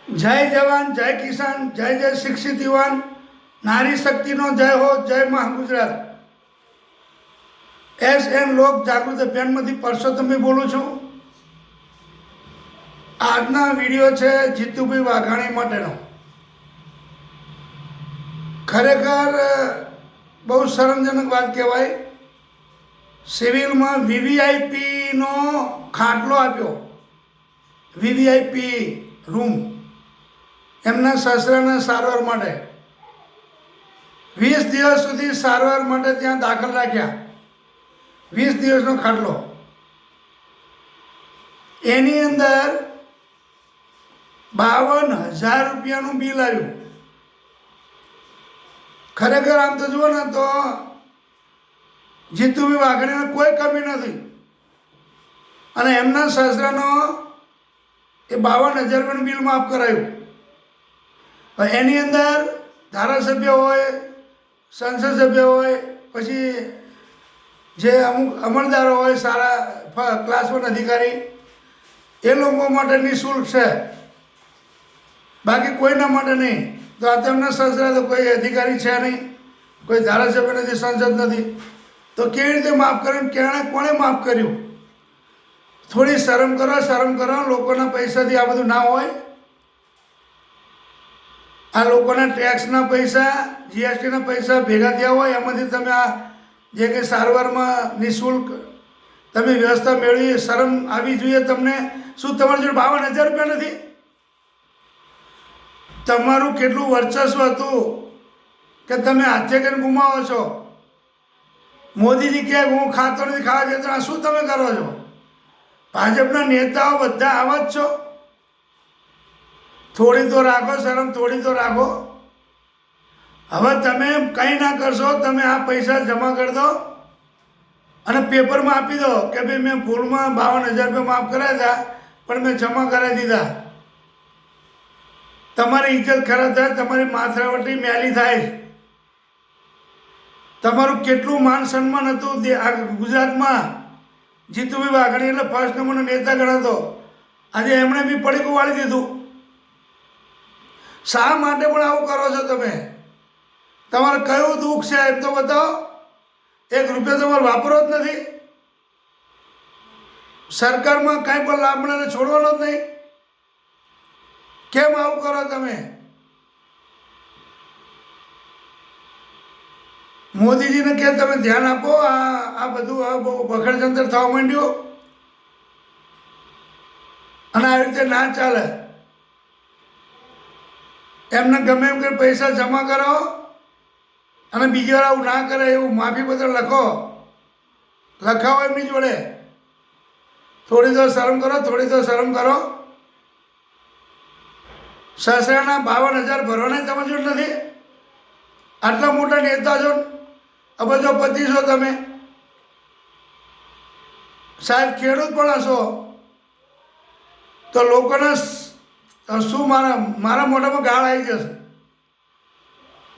जय जवान जय किसान जय जय शिक्षित युवान नारी शक्तिनो जय हो जय महागुजरात। SN लोक जागृत अभियानમાંથી પરસોત્તમ બોલું છું। આજના વિડીયો છે જીતુભાઈ વાઘાણી માટેનો। ખરેખર બહુ શરમજનક વાત કહેવાય। સિવિલમાં VVIPનો ખાટલો આપ્યો, VVIP રૂમ એમના સસરાના સારવાર માટે 20 દિવસ સુધી સારવાર માટે ત્યાં દાખલ રાખ્યા। 20 દિવસનો ખાટલો, એની અંદર 52,000 રૂપિયાનું બિલ આવ્યું। ખરેખર આમ તો જુઓ ને તો જીતુભાઈ વાઘાણીને કોઈ કમી નથી, અને એમના સસરાનો એ 52,000 રૂપિયાનું બિલ માફ કરાયું। એની અંદર ધારાસભ્ય હોય, સંસદ સભ્ય હોય, પછી જે અમુક અમલદારો હોય, સારા ક્લાસ 1 અધિકારી, એ લોકો માટે નિઃશુલ્ક છે, બાકી કોઈના માટે નહીં। તો આ તેમના સસરા તો કોઈ અધિકારી છે નહીં, કોઈ ધારાસભ્ય નથી, સંસદ નથી, તો કેવી રીતે માફ કર્યું? કોણે માફ કર્યું? થોડી શરમ કરો। લોકોના પૈસાથી આ બધું ના હોય। આ લોકોના ટેક્સના પૈસા, GSTના પૈસા ભેગા થયા હોય, એમાંથી તમે આ જે કંઈ સારવારમાં નિઃશુલ્ક તમે વ્યવસ્થા મેળવી, શરમ આવી જોઈએ તમને। શું તમારી જોડે 52,000 રૂપિયા નથી? તમારું કેટલું વર્ચસ્વ હતું કે તમે હાથે કરીને ગુમાવો છો। મોદીજી કહે હું ખાતો નથી, ખાવા જતો, શું તમે કરો છો? ભાજપના નેતાઓ બધા આવા જ છો। થોડી તો રાખો શરમ, થોડી તો રાખો। હવે તમે કંઈ ના કરશો, તમે આ પૈસા જમા કરી દો અને પેપરમાં આપી દો કે ભાઈ મેં ભૂલમાં 52,000 રૂપિયા માફ કરાયા હતા, પણ મેં જમા કરાવી દીધા। તમારી ઇજ્જત ખરાબ થાય, તમારી માથાવટી મેલી થાય। તમારું કેટલું માન સન્માન હતું ગુજરાતમાં। જીતુભાઈ વાઘાણી એટલે ફર્સ્ટ નંબરનો નેતા ગણાતો, આજે એમણે બી પડીકું વાળી દીધું। શા માટે પણ આવું કરો છો તમે? તમારે કયું દુઃખ છે એમ તો બતાવો। 1 રૂપિયો તમારે વાપરવો જ નથી, સરકારમાં કાંઈ પણ લાભ મળે છોડવાનો જ નહીં। કેમ આવું કરો તમે? મોદીજીને કે તમે ધ્યાન આપો, આ બધું બહુ બખડજંતર થવા માંડ્યું, અને આ રીતે ના ચાલે। એમને ગમે એમ કે પૈસા જમા કરો અને બીજી વાર આવું ના કરે એવું માફી પત્ર લખાવો એમની જોડે। થોડી તો શરમ કરો। સસરાના 52,000 ભરવાના તમે જોડ નથી? આટલા મોટા નેતા છો, અબજોપતિ છો તમે, સાહેબ ખેડૂત પણ હશો, તો લોકોના શું મારા મોઢામાં ગાળ આવી જશે।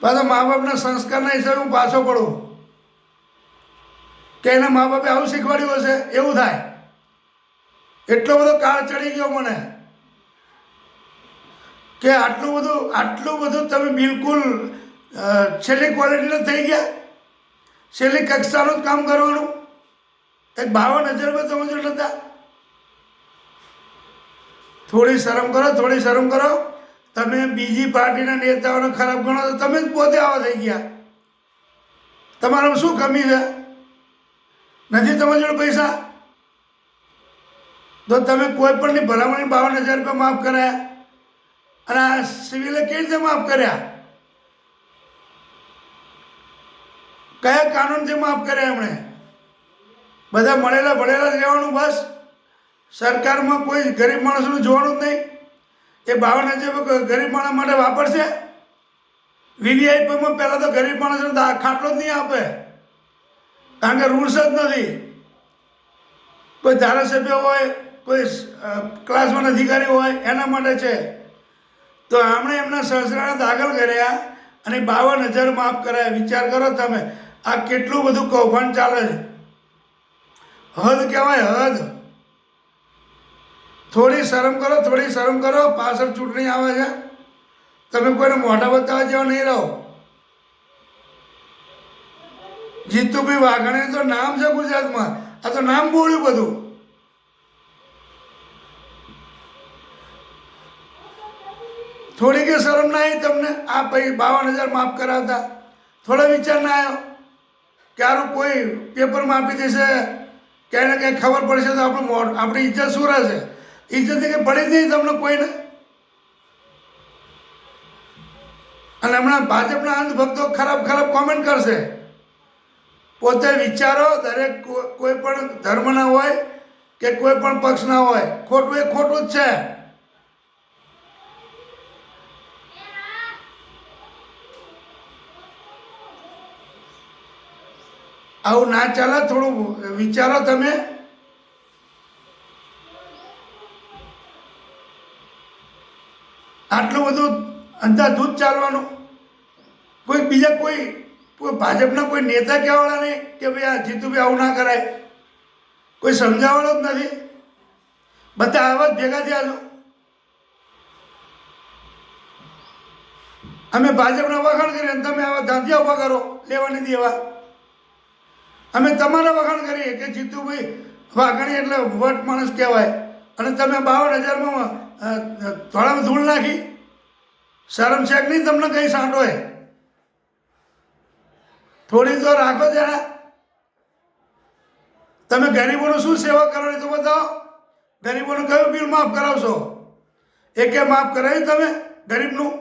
પાછા મા બાપના સંસ્કારના હિસાબે હું પાછો પડું કે એના મા બાપે આવું શીખવાડ્યું હશે, એવું થાય। એટલો બધો કાળ ચડી ગયો મને કે આટલું બધું તમે બિલકુલ છેલ્લી ક્વોલિટીના થઈ ગયા। છેલ્લી કક્ષાનું જ કામ કરવાનું। 52,000 રૂપિયા તમે જો નતા? થોડી શરમ કરો। તમે બીજી પાર્ટીના નેતાઓને ખરાબ ગણો તો તમે જ પોતે આવા થઈ ગયા। તમારામાં શું કમી છે? નથી તમારી જોડે પૈસા? તો તમે કોઈ પણની ભલામણી 52,000 રૂપિયા માફ કરાયા, અને આ સિવિલે કેવી રીતે માફ કર્યા? કયા કાનૂનથી માફ કર્યા એમણે? બધા મળેલા ભળેલા જ રહેવાનું બસ? સરકારમાં કોઈ ગરીબ માણસનું જોવાનું જ નહીં? એ 52,000 ગરીબ માણસ માટે વાપરશે? VVIPમાં પહેલાં તો ગરીબ માણસનો ખાટલો જ નહીં આપે, કારણ કે રૂલ્સ જ નથી। કોઈ ધારાસભ્ય હોય, કોઈ ક્લાસ 1 અધિકારી હોય, એના માટે છે। તો આમણે એમના સસરાને દાખલ કર્યા અને 52,000 માફ કરાયા। વિચાર કરો તમે, આ કેટલું બધું કૌભાંડ ચાલે છે। હદ કહેવાય, હદ। થોડી શરમ કરો, થોડી શરમ કરો. પાછળ ચૂંટણી આવે છે, તમે કોઈને મોઢા બતાવવા જેવા નહીં રહો. જીતુભાઈ વાઘાણી તો નામ છે ગુજરાતમાં, આ તો નામ બોલ્યું બધું. થોડી કે શરમ ના આવી તમને? આ 52,000 માફ કરાવતા થોડો વિચાર ના આવ્યો કે આરું કોઈ પેપરમાં આપી દેશે, ક્યાંય ને ક્યાંય ખબર પડશે તો આપણી ઇજ્જત શું રહેશે? ઇજ્જત કંઈ પડી જ નહીં તમને કોઈને. અને હમણાં ભાજપના અંધભક્તો ખરાબ ખરાબ કોમેન્ટ કરશે. પોતે વિચારો, દરેક કોઈ પણ ધર્મના હોય કે કોઈ પણ પક્ષના હોય, ખોટું એ ખોટું જ છે. આવું ના ચાલે, થોડું વિચારો તમે. આટલું બધું અંધાધૂંધ ચાલવાનું? કોઈ બીજા કોઈ ભાજપના કોઈ નેતા કહેવાવાળા નહીં કે ભાઈ આ જીતુભાઈ આવું ના કરાય? કોઈ સમજાવવાનો જ નથી. બધા આવા જ ભેગા થયા છો. અમે ભાજપના વખાણ કરીએ અને તમે આવા ધાંધિયા ઉભા કરો લેવાની દેવા. અમે તમારા વખાણ કરીએ કે જીતુભાઈ વાઘાણી એટલે વટ માણસ કહેવાય, અને તમે 52,000માં થોડામાં ધૂળ નાખી. શરમ છે કે નહીં તમને કંઈ સાંટોય? થોડી તો રાખો જરા. તમે ગરીબોનું શું સેવા કરો એ તો બતાવો. ગરીબોનું કયું બિલ માફ કરાવશો? એકે માફ કરાવ્યું તમે ગરીબનું?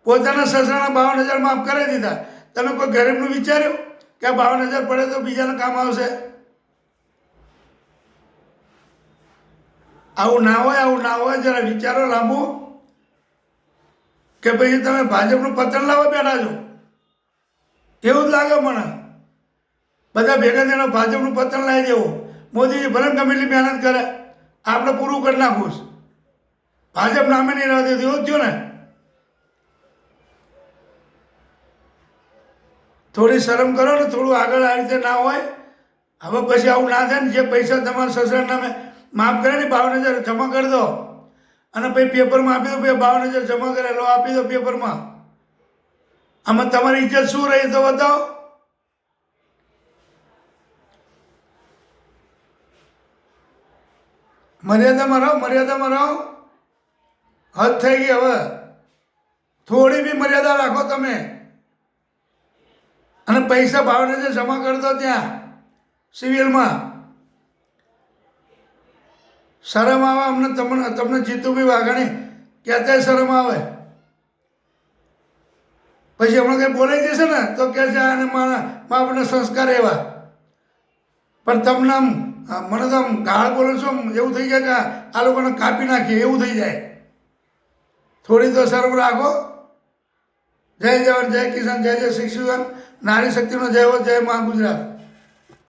પોતાના સસરાના 52,000 માફ કરાવી દીધા. તમે કોઈ ગરીબનું વિચાર્યું કે 52,000 પડે તો બીજાને કામ આવશે? આવું ના હોય, આવું ના હોય. જરા વિચારો લાંબુ. કે પછી તમે ભાજપનું પતન લાવવા બેઠા છો એવું જ લાગે મને. બધા ભેગા થઈને ભાજપનું પતન લાવી દેવું. મોદીજી ભલે ગમે એટલી મહેનત કરે, આપણે પૂરું કરી નાખવું. ભાજપ નામે નહીં રહેવા દેતું, એવું જ થયું ને. થોડી શરમ કરો ને, થોડું આગળ આ રીતે ના હોય. હવે પછી આવું ના થાય ને. જે પૈસા તમારા સસરા નામે માફ કરે ને 52,000 જમા કરી દો, અને પછી પેપરમાં આપી દો. 52,000 જમા કરેલો આપી દો પેપરમાં. આમાં તમારી ઇજ્જત શું રહી તો બતાવો. મર્યાદામાં રહો, મર્યાદામાં રહો. હદ થઈ ગઈ હવે. થોડી બી મર્યાદા રાખો તમે. અને પૈસા 52,000 જમા કરી દો ત્યાં સિવિલમાં. શરમ આવે અમને. તમને જીતુભાઈ વાઘાણી કહેતા શરમ આવે. પછી હમણાં કંઈ બોલાઈ જશે ને તો કહે છે અને મારા બાપના સંસ્કાર એવા. પણ તમને આમ મને તો આમ ગાળ બોલો છો એવું થઈ જાય કે આ લોકોને કાપી નાખીએ એવું થઈ જાય. થોડી તો શરમ રાખો. જય જવાન, જય કિસાન, જય જય શિક્ષણ, નારી શક્તિનો જય હો, જય મા ગુજરાત.